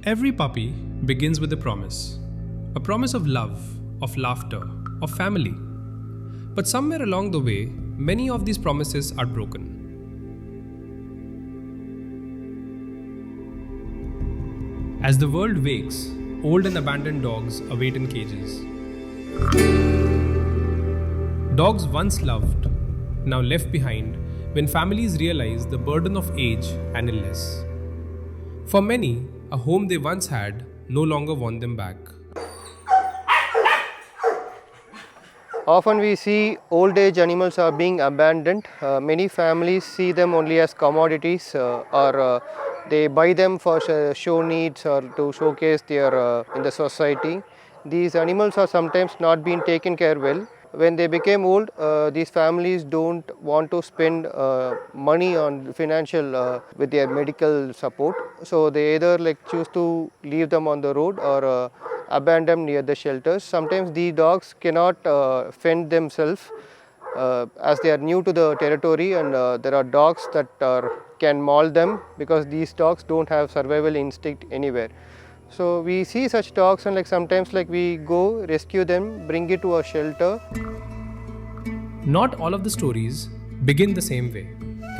Every puppy begins with a promise of love, of laughter, of family. But somewhere along the way, many of these promises are broken. As the world wakes, old and abandoned dogs await in cages. Dogs once loved, now left behind when families realize the burden of age and illness. For many, a home they once had no longer want them back. Often we see old age animals are being abandoned. Many families see them only as commodities or they buy them for show needs or to showcase their in the society. These animals are sometimes not being taken care well. When they became old, these families don't want to spend money on financial with their medical support. So they either choose to leave them on the road or abandon near the shelters. Sometimes these dogs cannot fend themselves as they are new to the territory, and there are dogs that can maul them because these dogs don't have survival instinct anywhere. So we see such dogs and sometimes we go rescue them, bring it to a shelter. Not all of the stories begin the same way.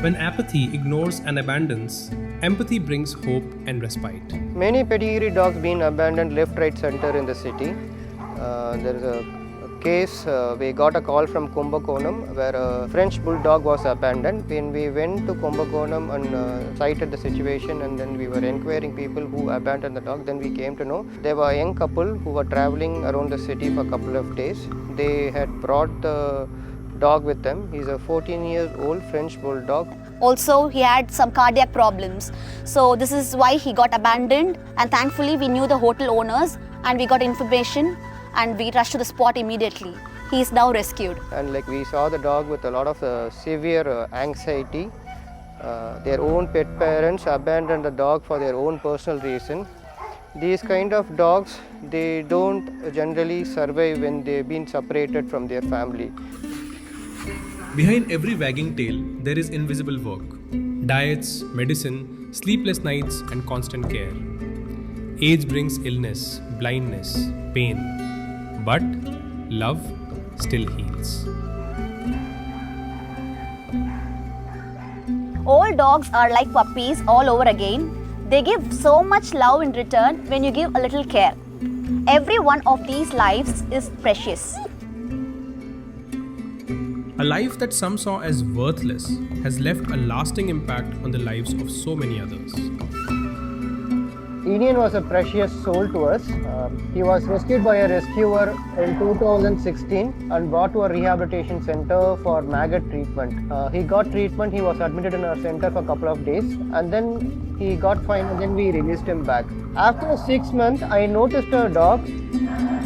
When apathy ignores and abandons, empathy brings hope and respite. Many pedigree dogs being abandoned left, right, center in the city. There is a case, we got a call from Kumbakonam where a French bulldog was abandoned. When we went to Kumbakonam and cited the situation, and then we were inquiring people who abandoned the dog, then we came to know there were a young couple who were traveling around the city for a couple of days. They had brought the dog with them. He's a 14-year-old French bulldog. Also, he had some cardiac problems. So this is why he got abandoned, and thankfully we knew the hotel owners and we got information and we rushed to the spot immediately. He is now rescued. And we saw the dog with a lot of severe anxiety. Their own pet parents abandoned the dog for their own personal reason. These kind of dogs, they don't generally survive when they've been separated from their family. Behind every wagging tail, there is invisible work. Diets, medicine, sleepless nights, and constant care. Age brings illness, blindness, pain. But love still heals. All dogs are like puppies all over again. They give so much love in return when you give a little care. Every one of these lives is precious. A life that some saw as worthless has left a lasting impact on the lives of so many others. Inian was a precious soul to us. He was rescued by a rescuer in 2016 and brought to a rehabilitation center for maggot treatment. He got treatment, he was admitted in our center for a couple of days, and then he got fine, and then we released him back. After 6 months, I noticed a dog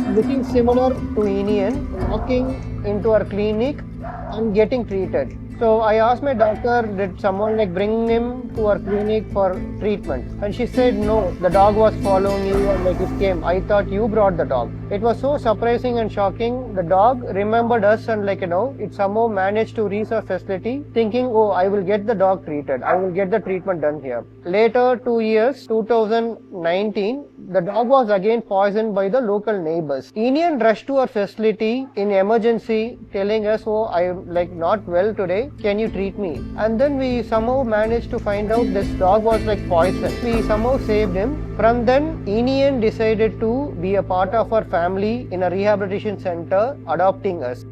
looking similar to Inian walking into our clinic and getting treated. So I asked my doctor, did someone bring him to our clinic for treatment? And she said no, the dog was following you and it came. I thought you brought the dog. It was so surprising and shocking. The dog remembered us and it somehow managed to reach our facility thinking, oh, I will get the dog treated. I will get the treatment done here. Later 2 years, 2019, the dog was again poisoned by the local neighbors. Inian rushed to our facility in emergency telling us, oh, I am not well today. Can you treat me? And then we somehow managed to find out this dog was poisoned. We somehow saved him. From then, Inian decided to be a part of our family in a rehabilitation center, adopting us.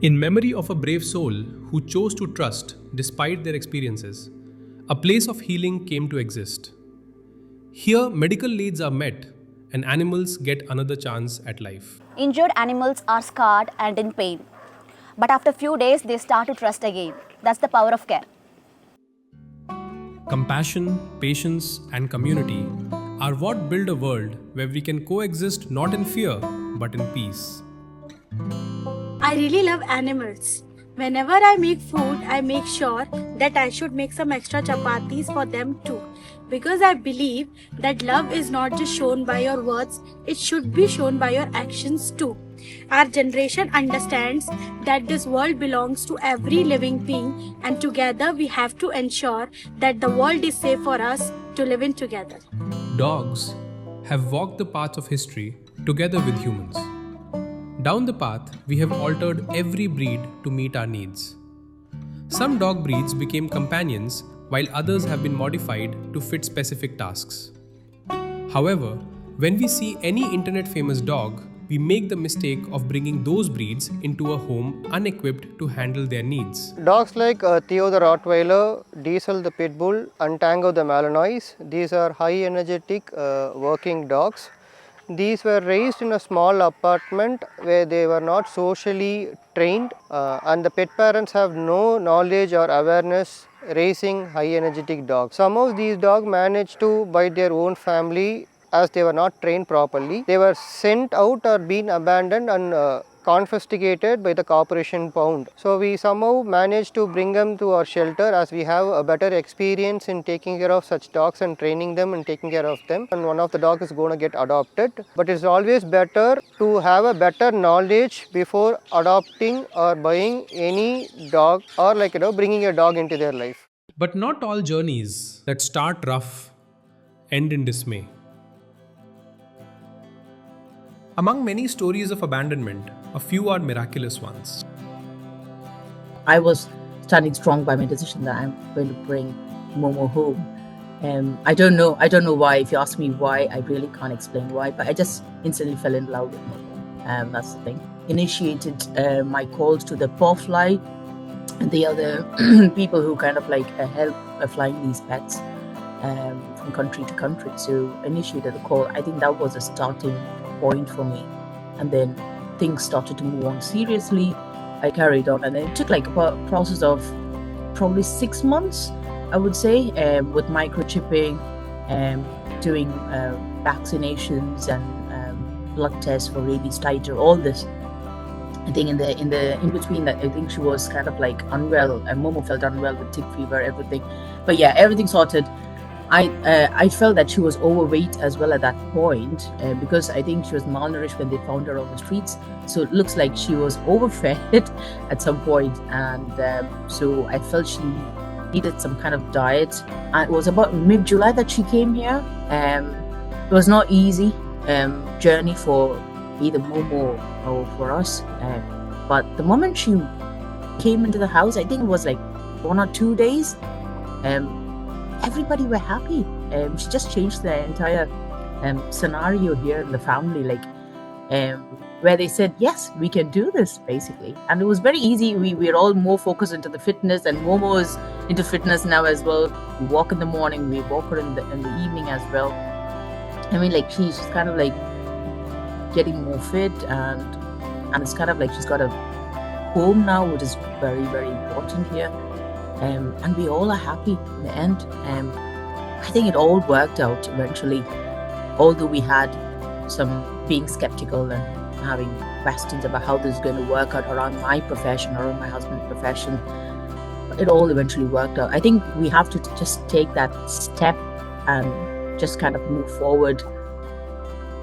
In memory of a brave soul who chose to trust despite their experiences, a place of healing came to exist. Here, medical needs are met and animals get another chance at life. Injured animals are scarred and in pain. But after a few days, they start to trust again. That's the power of care. Compassion, patience, and community are what build a world where we can coexist not in fear, but in peace. I really love animals. Whenever I make food, I make sure that I should make some extra chapatis for them too. because I believe that love is not just shown by your words, it should be shown by your actions too. Our generation understands that this world belongs to every living being, and together we have to ensure that the world is safe for us to live in together. Dogs have walked the paths of history together with humans. Down the path, we have altered every breed to meet our needs. Some dog breeds became companions, while others have been modified to fit specific tasks. However, when we see any internet famous dog, we make the mistake of bringing those breeds into a home unequipped to handle their needs. Dogs like Theo the Rottweiler, Diesel the Pit Bull, and Tango the Malinois, these are high energetic working dogs. These were raised in a small apartment where they were not socially trained and the pet parents have no knowledge or awareness raising high energetic dogs. Some of these dogs managed to bite their own family as they were not trained properly. They were sent out or been abandoned and confiscated by the corporation pound. So we somehow managed to bring them to our shelter as we have a better experience in taking care of such dogs and training them and taking care of them. And one of the dogs is going to get adopted. But it's always better to have a better knowledge before adopting or buying any dog or bringing a dog into their life. But not all journeys that start rough end in dismay. Among many stories of abandonment, a few are miraculous ones. I was standing strong by my decision that I'm going to bring Momo home. I don't know why. If you ask me why, I really can't explain why, but I just instantly fell in love with Momo. That's the thing. Initiated my calls to the PAWS and the other people who kind of help flying these pets from country to country. So initiated the call. I think that was a starting point for me, and then things started to move on seriously. I carried on, and then it took a process of probably 6 months, I would say, with microchipping, doing vaccinations and blood tests for rabies titer, all this. I think in between that, I think she was kind of unwell, and Momo felt unwell with tick fever, everything. But yeah, everything sorted. I felt that she was overweight as well at that point because I think she was malnourished when they found her on the streets. So it looks like she was overfed at some point, and so I felt she needed some kind of diet. And it was about mid-July that she came here. It was not easy journey for either Momo or for us. But the moment she came into the house, I think it was 1 or 2 days. Everybody were happy. She just changed the entire scenario here in the family, where they said, yes, we can do this, basically. And it was very easy. We're all more focused into the fitness, and Momo is into fitness now as well. We walk in the morning, we walk her in the evening as well. I mean, she's kind of getting more fit, and it's kind of she's got a home now, which is very, very important here. And we all are happy in the end. I think it all worked out eventually, although we had some being skeptical and having questions about how this is going to work out around my profession, around my husband's profession. But it all eventually worked out. I think we have to just take that step and just kind of move forward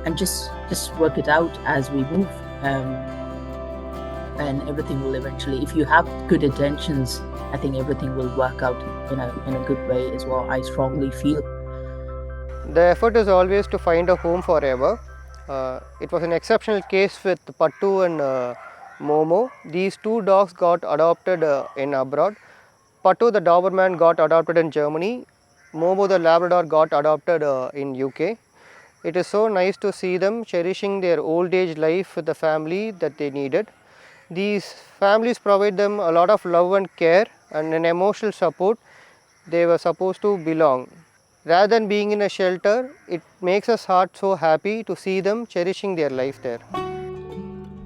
and just work it out as we move. And everything will eventually, if you have good intentions, I think everything will work out in a good way as well. I strongly feel. The effort is always to find a home forever. It was an exceptional case with Pattu and Momo. These two dogs got adopted in abroad. Pattu, the Doberman, got adopted in Germany. Momo, the Labrador, got adopted in UK. It is so nice to see them cherishing their old age life with the family that they needed. These families provide them a lot of love and care and an emotional support they were supposed to belong. Rather than being in a shelter, it makes us heart so happy to see them cherishing their life there.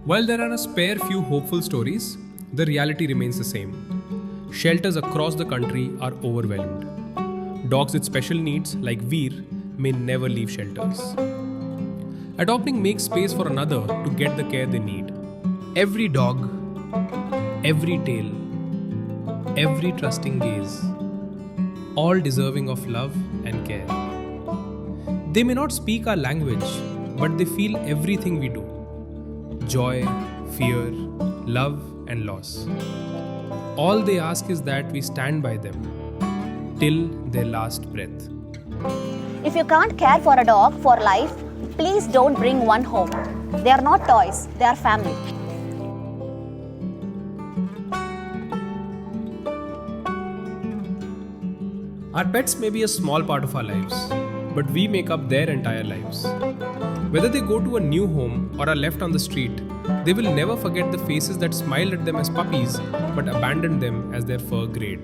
While there are a spare few hopeful stories, the reality remains the same. Shelters across the country are overwhelmed. Dogs with special needs like Veer may never leave shelters. Adopting makes space for another to get the care they need. Every dog, every tail, every trusting gaze, all deserving of love and care. They may not speak our language, but they feel everything we do: joy, fear, love, and loss. All they ask is that we stand by them till their last breath. If you can't care for a dog for life, please don't bring one home. They are not toys, they are family. Our pets may be a small part of our lives, but we make up their entire lives. Whether they go to a new home or are left on the street, they will never forget the faces that smiled at them as puppies but abandoned them as their fur grayed.